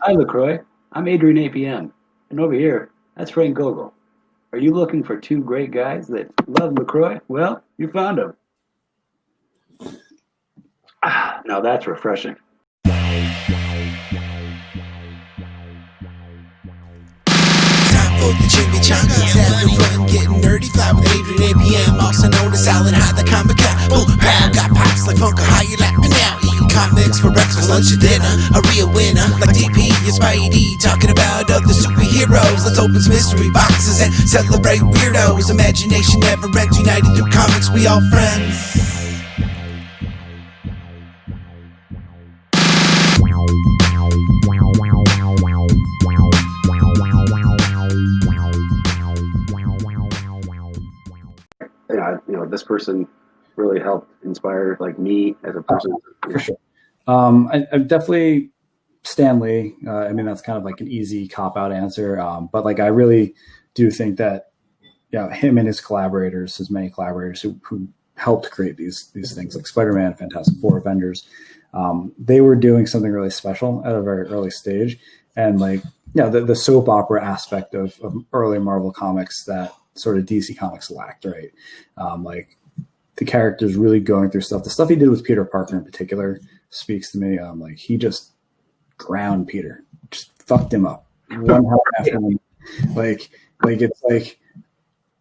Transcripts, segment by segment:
Hi, LaCroix. I'm Adrian APM. And over here, that's Frank Gogol. Are you looking for two great guys that love LaCroix? Well, you found them. Ah, now that's refreshing. Time for the chimichangas. Having fun, getting nerdy. Fly with Adrian APM, also known as Solid High, the comic guy. Boom, pow, got pops like Funko. How you like me now? Eating comics for breakfast, lunch, and dinner. A real winner, like DP and Spidey, talking about other superheroes. Let's open some mystery boxes and celebrate weirdos. Imagination never ends, united through comics. We all friends. This person really helped inspire like me as a person. For sure. I definitely Stan Lee. I mean, that's kind of like an easy cop-out answer. But like, I really do think that, him and his collaborators, his many collaborators who helped create these things like Spider-Man, Fantastic Four, Avengers, they were doing something really special at a very early stage. And like, the soap opera aspect of early Marvel comics that sort of DC Comics lacked, right? Like the characters really going through stuff. The stuff he did with Peter Parker in particular speaks to me. Like he just ground Peter, just fucked him up one heart after another. Like it's like,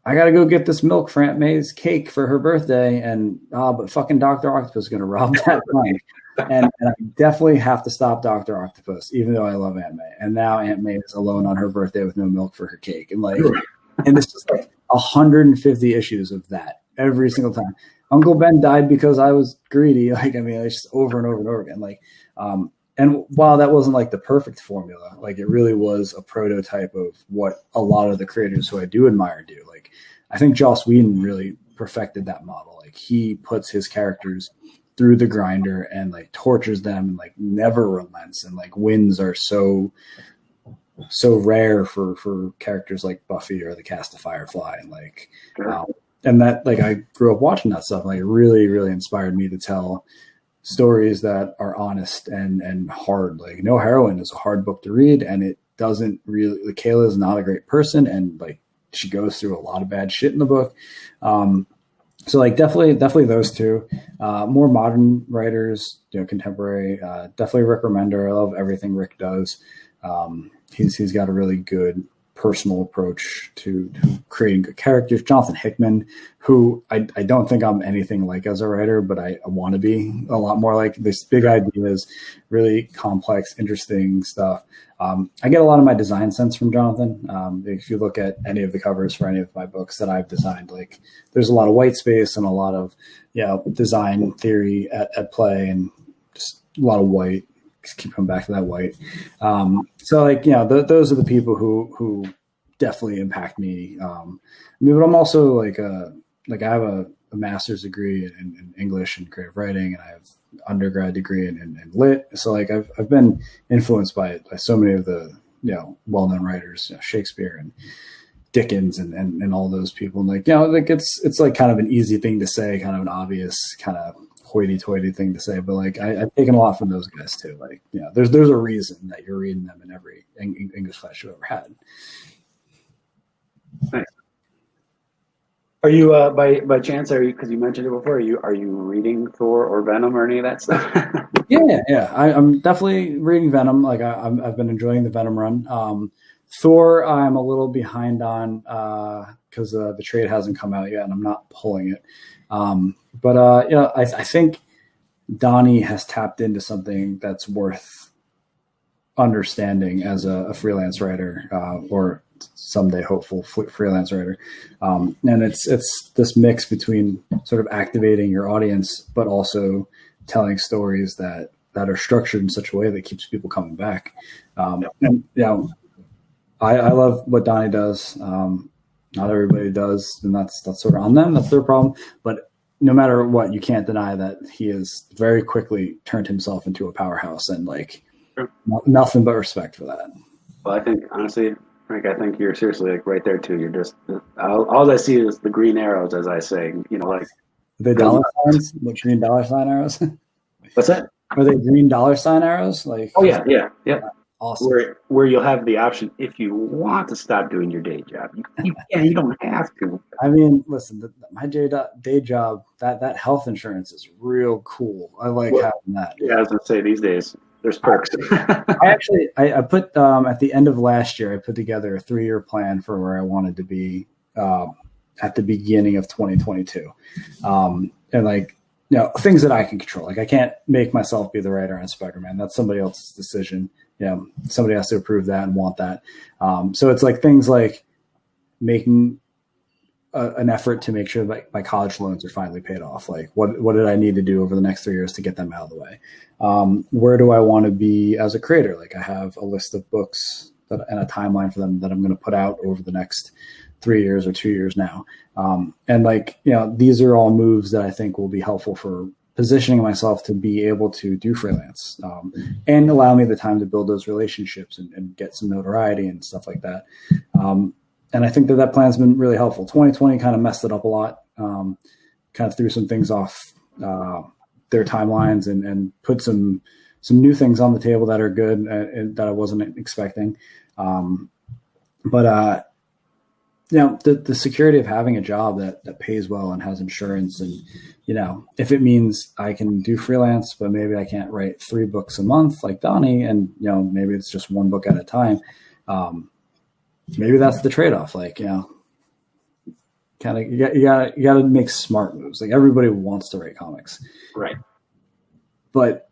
I gotta go get this milk for Aunt May's cake for her birthday, and but fucking Dr. Octopus is gonna rob that bank. And I definitely have to stop Dr. Octopus, even though I love Aunt May. And now Aunt May is alone on her birthday with no milk for her cake. And like, and this is like 150 issues of that every single time. Uncle Ben died because I was greedy. Like, I mean, it's just over and over and over again. Like, and while that wasn't like the perfect formula, like it really was a prototype of what a lot of the creators who I do admire do. Like, I think Joss Whedon really perfected that model. Like he puts his characters through the grinder and like tortures them and like never relents, and like wins are so rare for characters like Buffy or the cast of Firefly. And like and that, like, I grew up watching that stuff. Like it really inspired me to tell stories that are honest and hard. Like No Heroine is a hard book to read, and it doesn't really, like, Kayla is not a great person, and like she goes through a lot of bad shit in the book. So like definitely those two. More modern writers, contemporary, definitely Rick Remender. I love everything Rick does. He's got a really good personal approach to creating good characters. Jonathan Hickman, who I don't think I'm anything like as a writer, but I want to be a lot more like. This big ideas, really complex, interesting stuff. I get a lot of my design sense from Jonathan. If you look at any of the covers for any of my books that I've designed, like there's a lot of white space and a lot of design theory at play, and just a lot of white. Just keep coming back to that white. So like, those are the people who definitely impact me. But I'm also like I have a master's degree in English and creative writing, and I have undergrad degree in lit. So like I've been influenced by so many of the well-known writers, Shakespeare and Dickens and all those people. And like like it's like kind of an easy thing to say, kind of an obvious kind of hoity-toity thing to say, but like I've taken a lot from those guys too. Like there's a reason that you're reading them in every English class you ever had. Nice. Are you by chance, because you mentioned it before, are you reading Thor or Venom or any of that stuff? Yeah. I'm definitely reading Venom. Like I've been enjoying the Venom run. Thor, I'm a little behind on because the trade hasn't come out yet, and I'm not pulling it. But I think Donnie has tapped into something that's worth understanding as a freelance writer, or someday hopeful freelance writer. And it's this mix between sort of activating your audience, but also telling stories that are structured in such a way that keeps people coming back. And I love what Donnie does. Not everybody does, and that's sort of on them. That's their problem. But no matter what, you can't deny that he has very quickly turned himself into a powerhouse, and like nothing but respect for that. Well, I think honestly, Frank, I think you're seriously like right there too. You're just all I see is the green arrows, as I say. Like the dollar signs, the green dollar sign arrows. What's that? Are they green dollar sign arrows? Like, oh yeah. Awesome. where you'll have the option if you want to stop doing your day job. You don't have to. I mean, listen, my day job, that health insurance is real cool. I like Well, having that. yeah, I was gonna say these days there's perks. I put at the end of last year, I put together a 3-year plan for where I wanted to be at the beginning of 2022, and like, you know, things that I can control. Like I can't make myself be the writer on Spider-Man. That's somebody else's decision. You know, somebody has to approve that and want that. So it's like things like making an effort to make sure that my college loans are finally paid off. Like what did I need to do over the next 3 years to get them out of the way? Where do I want to be as a creator? Like I have a list of books and a timeline for them that I'm going to put out over the next 3 years or 2 years now. And like, you know, these are all moves that I think will be helpful for positioning myself to be able to do freelance and allow me the time to build those relationships and get some notoriety and stuff like that. And I think that plan's been really helpful. 2020 kind of messed it up a lot, kind of threw some things off their timelines and put some new things on the table that are good and that I wasn't expecting. But you know, the security of having a job that pays well and has insurance, and, you know, if it means I can do freelance, but maybe I can't write 3 books a month like Donnie, and, you know, maybe it's just 1 book at a time. Maybe that's the trade-off. Like, you know, kind of, you gotta make smart moves. Like everybody wants to write comics, Right. but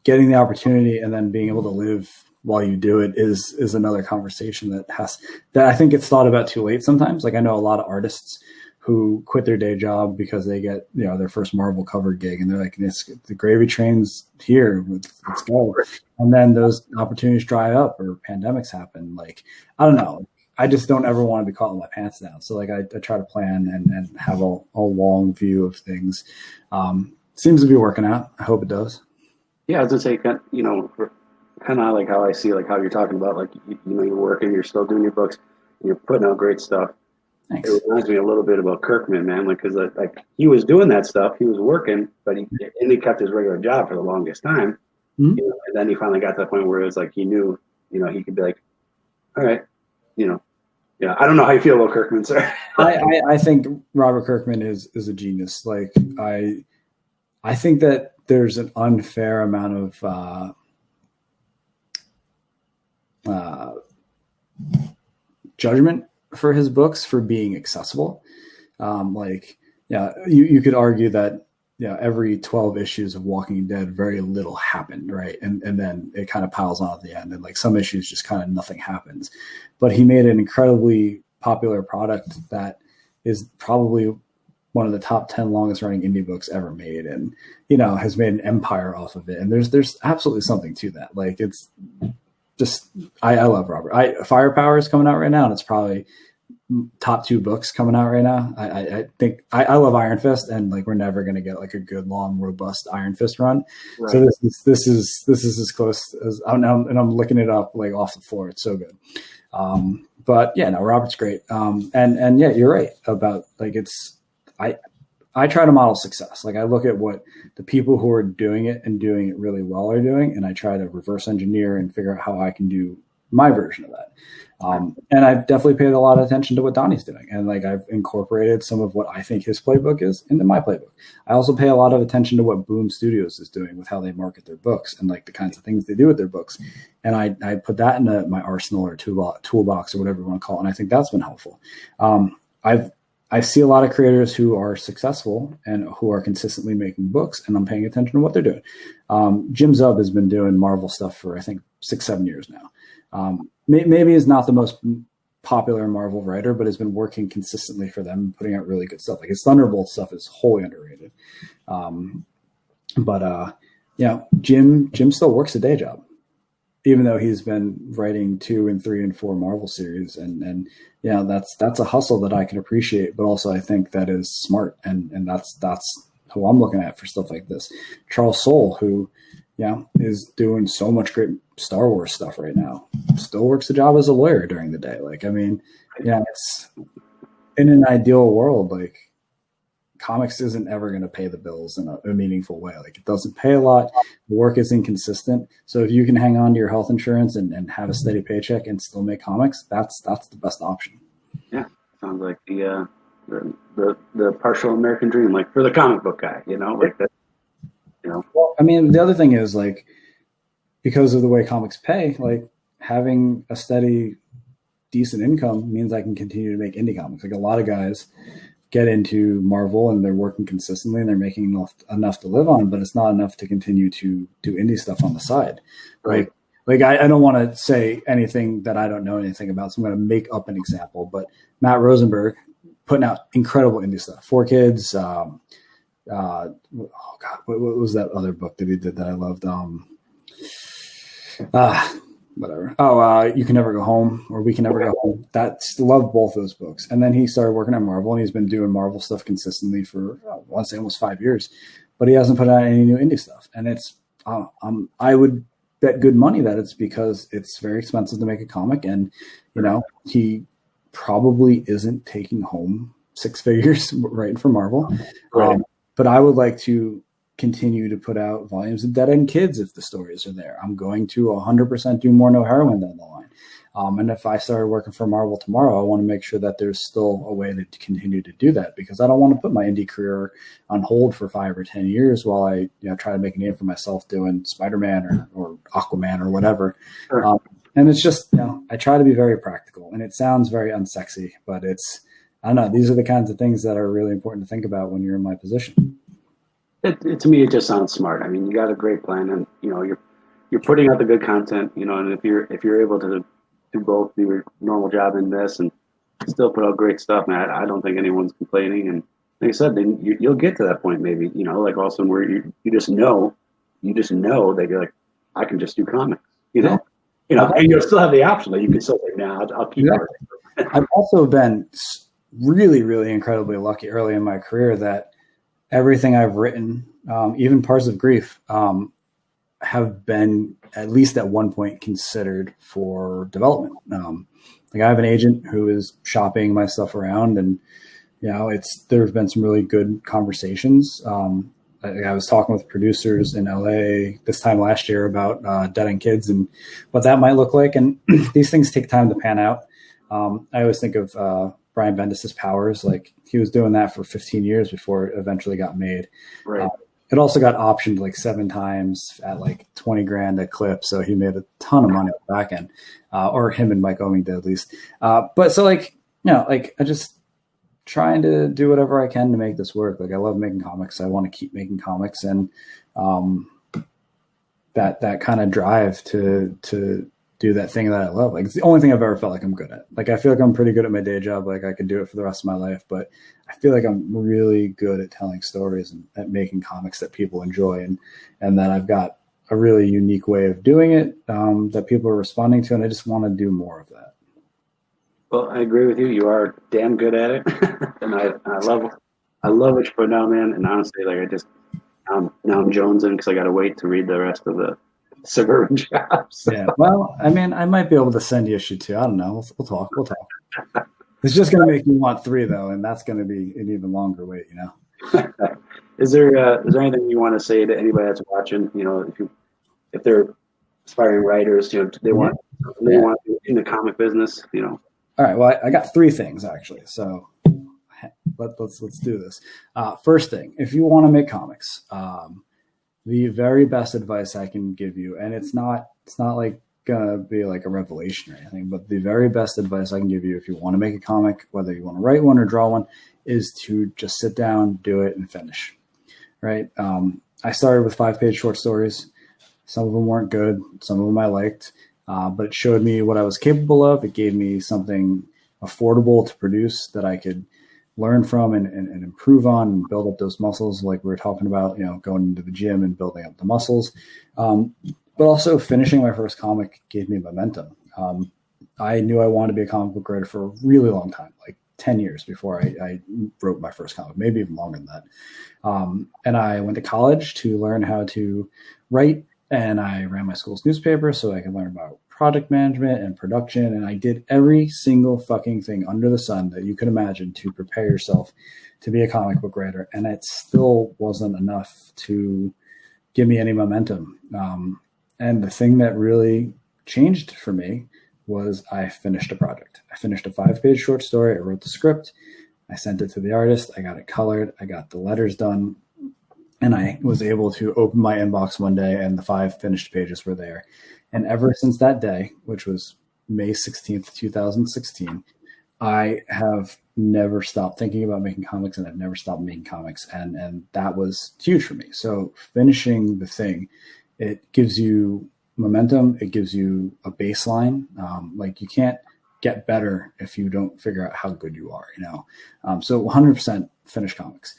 getting the opportunity and then being able to live while you do it is another conversation that I think gets thought about too late sometimes. Like I know a lot of artists who quit their day job because they get, you know, their first Marvel cover gig and they're like, the gravy train's here, let's go. And then those opportunities dry up or pandemics happen. Like, I don't know. I just don't ever want to be caught with my pants down. So like I try to plan and have a long view of things. Seems to be working out. I hope it does. Yeah, I was gonna say, you know, kind of like how I see, like how you're talking about, like you know, you're working, you're still doing your books, and you're putting out great stuff. Thanks. It reminds me a little bit about Kirkman, man, like because like he was doing that stuff, he was working, but he kept his regular job for the longest time. Mm-hmm. You know, and then he finally got to the point where it was like he knew, you know, he could be like, all right, you know, yeah. I don't know how you feel about Kirkman, sir. I think Robert Kirkman is a genius. Like I think that there's an unfair amount of judgment for his books for being accessible. Like, yeah, you could argue that, yeah, every 12 issues of Walking Dead, very little happened, right? And then it kind of piles on at the end, and like some issues just kind of nothing happens. But he made an incredibly popular product that is probably one of the top 10 longest running indie books ever made, and, you know, has made an empire off of it. And there's absolutely something to that. Like, it's just, I love Robert. Firepower is coming out right now, and it's probably top 2 books coming out right now. I think I love Iron Fist, and like we're never going to get like a good, long, robust Iron Fist run. Right. So this is as close as I'm looking it up like off the floor. It's so good. But yeah, no, Robert's great. And yeah, you're right about like I try to model success. Like I look at what the people who are doing it and doing it really well are doing, and I try to reverse engineer and figure out how I can do my version of that. And I've definitely paid a lot of attention to what Donnie's doing. And like I've incorporated some of what I think his playbook is into my playbook. I also pay a lot of attention to what Boom Studios is doing with how they market their books and like the kinds of things they do with their books. And I put that into my arsenal or toolbox or whatever you want to call it. And I think that's been helpful. I see a lot of creators who are successful and who are consistently making books, and I'm paying attention to what they're doing. Jim Zub has been doing Marvel stuff for, I think, 6-7 years now. Maybe is not the most popular Marvel writer, but has been working consistently for them, putting out really good stuff. Like his Thunderbolt stuff is wholly underrated. You know, Jim still works a day job, even though he's been writing 2 and 3 and 4 Marvel series. And you know, that's a hustle that I can appreciate, but also I think that is smart. And that's who I'm looking at for stuff like this. Charles Soule, who, yeah, is doing so much great Star Wars stuff right now, still works the job as a lawyer during the day. Like, I mean, yeah, it's in an ideal world, like comics isn't ever going to pay the bills in a meaningful way. Like it doesn't pay a lot. The work is inconsistent. So if you can hang on to your health insurance and have a steady paycheck and still make comics, that's the best option. Yeah, sounds like the partial American dream, like for the comic book guy, like that. Well, I mean, the other thing is like because of the way comics pay, like having a steady, decent income means I can continue to make indie comics. Like a lot of guys get into Marvel and they're working consistently and they're making enough to live on, but it's not enough to continue to do indie stuff on the side. Right. Like I don't want to say anything that I don't know anything about, so I'm going to make up an example. But Matt Rosenberg putting out incredible indie stuff. 4Kids. Oh God, what was that other book that he did that I loved? Whatever. You Can Never Go Home, or We Can Never Go Home. Loved both those books. And then he started working at Marvel, and he's been doing Marvel stuff consistently for I want to say almost 5 years, but he hasn't put out any new indie stuff. And it's I would bet good money that it's because it's very expensive to make a comic, and he probably isn't taking home six figures writing for Marvel. Right. But I would like to continue to put out volumes of Dead End Kids if the stories are there. I'm going to 100% do more No Heroin down the line. And if I started working for Marvel tomorrow, I want to make sure that there's still a way to continue to do that, because I don't want to put my indie career on hold for 5 or 10 years while I try to make a name for myself doing Spider-Man or Aquaman or whatever. Sure. And it's just, I try to be very practical, and it sounds very unsexy, but I don't know. These are the kinds of things that are really important to think about when you're in my position. To me, it just sounds smart. I mean, you got a great plan, and you're putting out the good content. And if you're able to do both, do your normal job in this, and still put out great stuff, man, I don't think anyone's complaining. And like I said, then you'll get to that point, maybe like all of a sudden where you just know that you're like, I can just do comics, and you'll still have the option that you can still say, nah, I'll keep it. I've also been really, really incredibly lucky early in my career that everything I've written, even Parts of Grief, have been at least at one point considered for development. Like I have an agent who is shopping my stuff around, and there's been some really good conversations. I was talking with producers in LA this time last year about Dead End Kids and what that might look like, and these things take time to pan out. I always think of Brian Bendis' Powers. Like he was doing that for 15 years before it eventually got made. Right. It also got optioned like 7 times at like $20,000 a clip. So he made a ton of money at the back end, or him and Mike Oeming did at least. But so I just trying to do whatever I can to make this work. Like I love making comics. I want to keep making comics, and that kind of drive to do that thing that I love. Like it's the only thing I've ever felt like I'm good at. Like I feel like I'm pretty good at my day job. Like I could do it for the rest of my life, but I feel like I'm really good at telling stories and at making comics that people enjoy, and that I've got a really unique way of doing it that people are responding to, and I just want to do more of that. Well, I agree with you. You are damn good at it, and I love what you're putting out, man. And honestly, like now I'm jonesing because I got to wait to read the rest of the Suburban Job. So. Yeah. Well, I mean, I might be able to send you issue 2. I don't know. We'll talk. It's just going to make you want 3 though, and that's going to be an even longer wait. Is there anything you want to say to anybody that's watching? If they're aspiring writers, they want to be in the comic business. All right. Well, I got 3 things actually. So let's do this. First thing, if you want to make comics, the very best advice I can give you, and it's not like gonna be like a revelation or anything, but the very best advice I can give you if you want to make a comic, whether you want to write one or draw one, is to just sit down, do it, and finish. Right? I started with 5-page short stories. Some of them weren't good. Some of them I liked, but it showed me what I was capable of. It gave me something affordable to produce that I could learn from and improve on and build up those muscles, like we were talking about, going into the gym and building up the muscles. But also finishing my first comic gave me momentum. I knew I wanted to be a comic book writer for a really long time, like 10 years before I wrote my first comic, maybe even longer than that. And I went to college to learn how to write, and I ran my school's newspaper so I could learn about product management and production. And I did every single fucking thing under the sun that you could imagine to prepare yourself to be a comic book writer. And it still wasn't enough to give me any momentum. And the thing that really changed for me was I finished a project. I finished a 5-page short story. I wrote the script. I sent it to the artist. I got it colored. I got the letters done. And I was able to open my inbox one day and the 5 finished pages were there. And ever since that day, which was May 16th, 2016, I have never stopped thinking about making comics, and I've never stopped making comics. And that was huge for me. So finishing the thing, it gives you momentum. It gives you a baseline. Like you can't get better if you don't figure out how good you are, you know? So 100% finish comics.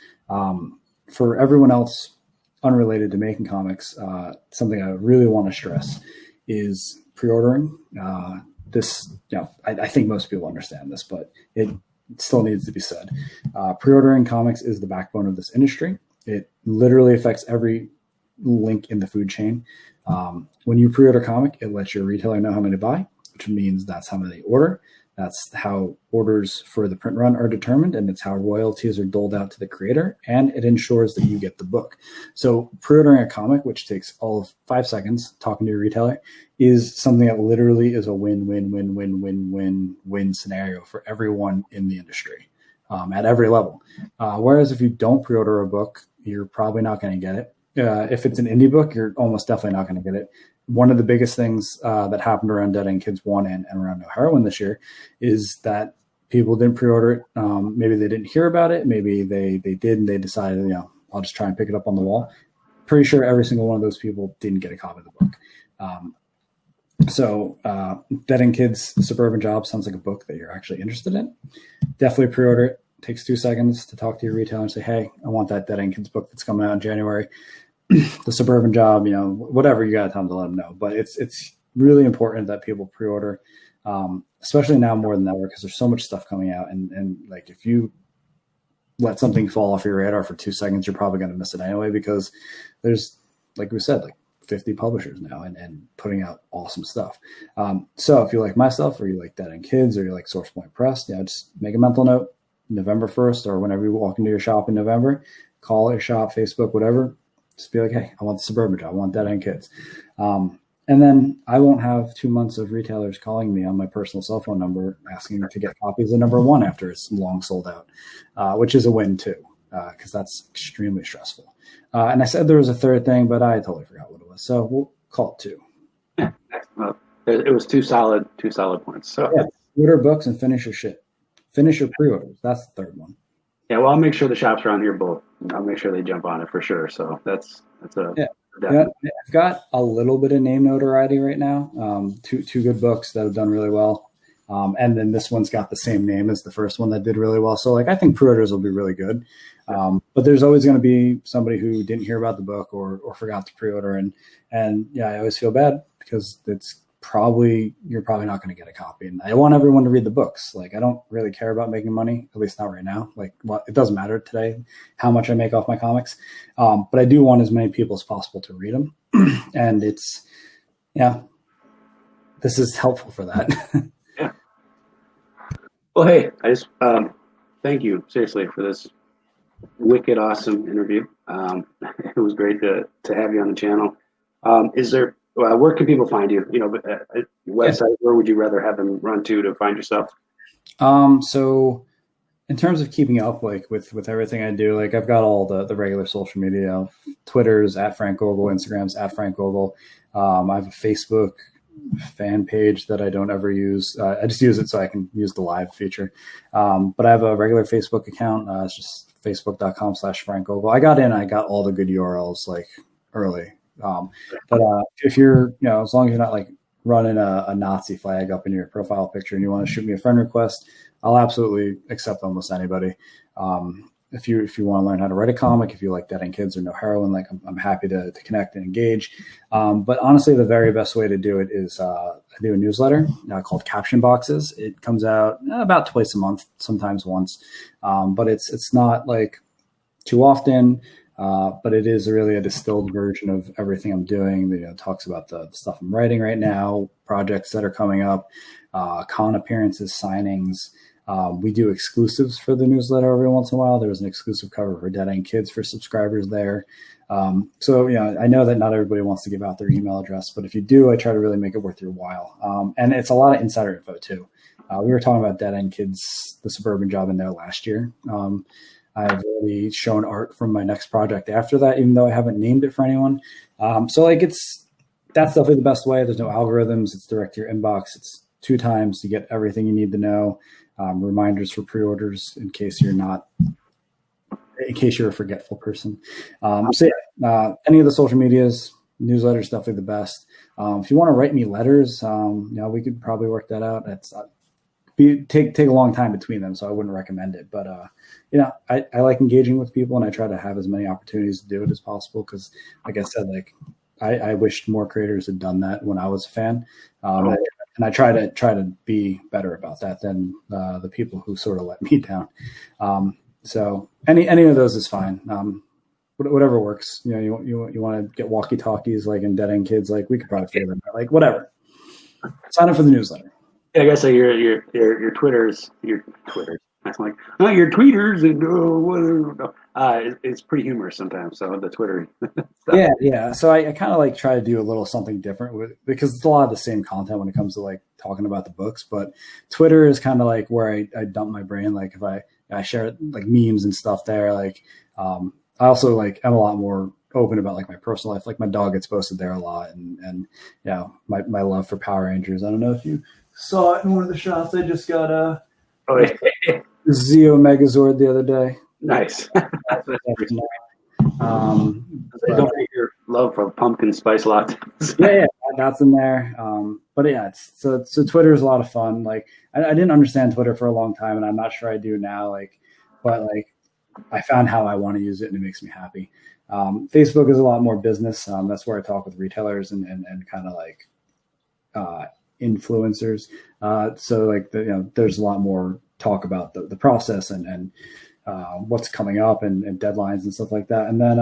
For everyone else unrelated to making comics, something I really want to stress is pre-ordering. This, you know, I think most people understand this, but it still needs to be said. Pre-ordering comics is the backbone of this industry. It literally affects every link in the food chain. When you pre-order a comic, it lets your retailer know how many to buy, which means that's how many they order. That's how orders for the print run are determined, and it's how royalties are doled out to the creator, and it ensures that you get the book. So pre-ordering a comic, which takes all of 5 seconds talking to your retailer, is something that literally is a win-win-win-win-win-win scenario for everyone in the industry at every level. Whereas if you don't pre-order a book, you're probably not going to get it. If it's an indie book, you're almost definitely not going to get it. One of the biggest things that happened around Dead End Kids 1 and around No Heroin this year is that people didn't pre-order it. Maybe they didn't hear about it. Maybe they did and they decided, you know, I'll just try and pick it up on the wall. Pretty sure every single one of those people didn't get a copy of the book. So Dead End Kids Suburban Job sounds like a book that you're actually interested in. Definitely pre-order it. It takes 2 seconds to talk to your retailer and say, hey, I want that Dead End Kids book that's coming out in January. The Suburban Job, you know, whatever you got time to let them know. But it's really important that people pre-order, especially now more than ever, because there's so much stuff coming out. And like if you let something fall off your radar for 2 seconds, you're probably going to miss it anyway, because there's, like we said, like 50 publishers now and putting out awesome stuff. So if you like my stuff, or you like Dead End Kids, or you like Source Point Press, yeah, just make a mental note. November 1st, or whenever you walk into your shop in November, call your shop, Facebook, whatever. Just be like, hey, I want the Suburban Job. I want Dead End Kids. And then I won't have 2 months of retailers calling me on my personal cell phone number asking to get copies of number 1 after it's long sold out, which is a win too, because that's extremely stressful. And I said there was a third thing, but I totally forgot what it was. So we'll call it 2. Yeah, well, it was two solid points. So yeah, order books and finish your shit. Finish your pre-orders. That's the third one. Yeah, well, I'll make sure the shops around here both. I'll make sure they jump on it for sure. So that's a yeah. I've got a little bit of name notoriety right now. Two good books that have done really well, and then this one's got the same name as the first one that did really well. So like I think pre-orders will be really good, but there's always going to be somebody who didn't hear about the book or forgot to pre-order, and yeah, I always feel bad because you're probably not going to get a copy. And I want everyone to read the books. Like I don't really care about making money, at least not right now. Like it doesn't matter today how much I make off my comics. But I do want as many people as possible to read them. And this is helpful for that. Yeah. Well, hey, I just thank you seriously for this wicked awesome interview. It was great to have you on the channel. Where can people find you? You know, website. Yeah. Where would you rather have them run to find yourself? So in terms of keeping up, like with everything I do, like I've got all the regular social media. Twitter's at Frank Gogol, Instagram's at Frank Gogol. I have a Facebook fan page that I don't ever use. I just use it so I can use the live feature. But I have a regular Facebook account. It's just facebook.com/Frank Gogol. I got all the good URLs like early. But if you're, you know, as long as you're not like running a Nazi flag up in your profile picture and you want to shoot me a friend request, I'll absolutely accept almost anybody. If you want to learn how to write a comic, if you like Dead End Kids or No Heroin, like I'm happy to connect and engage. But honestly, the very best way to do it is I do a newsletter called Caption Boxes. It comes out about twice a month, sometimes once. But it's not like too often. but it is really a distilled version of everything I'm doing. It talks about the stuff I'm writing right now, projects that are coming up, con appearances, signings. We do exclusives for the newsletter every once in a while. There was an exclusive cover for Dead End Kids for subscribers there. So, I know that not everybody wants to give out their email address, but if you do, I try to really make it worth your while. And it's a lot of insider info too. We were talking about Dead End Kids, the Suburban Job in there last year. I've already shown art from my next project after that, even though I haven't named it for anyone. So that's definitely the best way. There's no algorithms. It's direct to your inbox. It's 2 times to get everything you need to know. Reminders for pre-orders in case you're a forgetful person. Any of the social medias, newsletter is definitely the best. If you want to write me letters, we could probably work that out. It's take a long time between them, so I wouldn't recommend it. But I like engaging with people, and I try to have as many opportunities to do it as possible. Because, like I said, I wished more creators had done that when I was a fan. And I try to be better about that than the people who sort of let me down. So any of those is fine. Whatever works. You want to get walkie talkies like in Dead End Kids, like we could probably figure them out. Like whatever. Sign up for the newsletter. Yeah, I guess your Twitters. That's like your tweeters and whatever. It's pretty humorous sometimes. So the Twitter. Yeah. So I kind of try to do a little something different because it's a lot of the same content when it comes to talking about the books. But Twitter is kind of where I dump my brain. If I share memes and stuff there. I also I'm a lot more open about my personal life. My dog gets posted there a lot, and my love for Power Rangers. I don't know if you saw it in one of the shots. I just got Zeo Megazord the other day. Nice. Don't forget your love for pumpkin spice lattes. yeah, that's in there. But yeah, so Twitter is a lot of fun. I didn't understand Twitter for a long time, and I'm not sure I do now. But I found how I want to use it, and it makes me happy. Facebook is a lot more business. That's where I talk with retailers and kind of influencers. There's a lot more talk about the process and what's coming up and deadlines and stuff like that. And then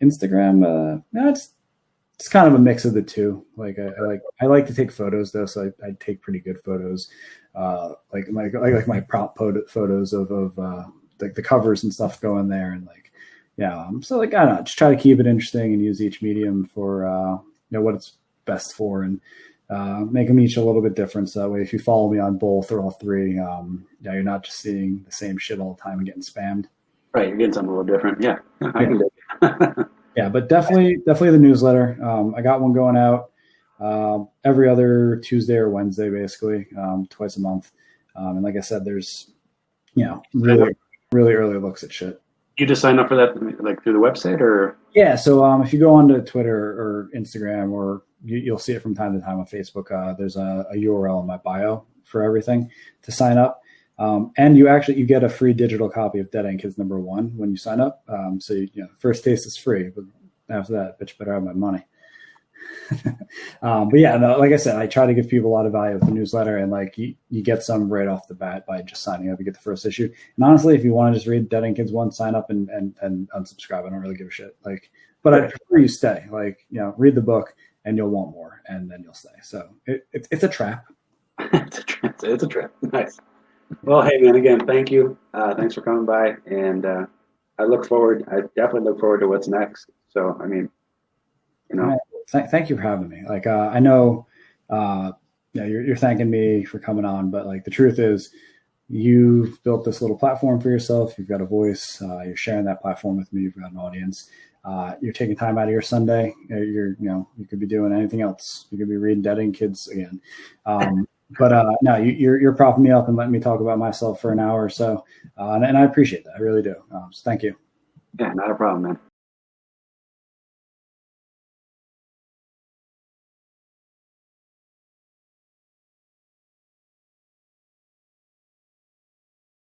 Instagram, it's kind of a mix of the two. I like to take photos though, so I take pretty good photos. My prop photos of the covers and stuff go in there, and so I don't know, just try to keep it interesting and use each medium for what it's best for, and make them each a little bit different. So that way, if you follow me on both or all three, you're not just seeing the same shit all the time and getting spammed. Right, you're getting something a little different. Yeah, I can do it. Yeah, but definitely the newsletter. I got one going out every other Tuesday or Wednesday, basically, twice a month. And like I said, there's really early looks at shit. You just sign up for that through the website, or? Yeah, so if you go onto Twitter or Instagram, or you'll see it from time to time on Facebook, there's a URL in my bio for everything to sign up. And you get a free digital copy of Dead End Kids #1 when you sign up. So first taste is free, but after that, bitch better have my money. But yeah, no, like I said, I try to give people a lot of value with the newsletter, and you get some right off the bat by just signing up. You get the first issue, and honestly, if you want to just read Dead End Kids 1, sign up and unsubscribe. I don't really give a shit. But I prefer you stay. Read the book, and you'll want more, and then you'll stay. So it's a trap. It's a trap. Nice. Well, hey man, again, thank you. Thanks for coming by, and I definitely look forward to what's next. So Thank you for having me. I know, you're thanking me for coming on, but the truth is, you've built this little platform for yourself. You've got a voice. You're sharing that platform with me. You've got an audience. You're taking time out of your Sunday. You could be doing anything else. You could be reading Dead End Kids again. But no, you're propping me up and letting me talk about myself for an hour or so, and I appreciate that. I really do. So thank you. Yeah, not a problem, man.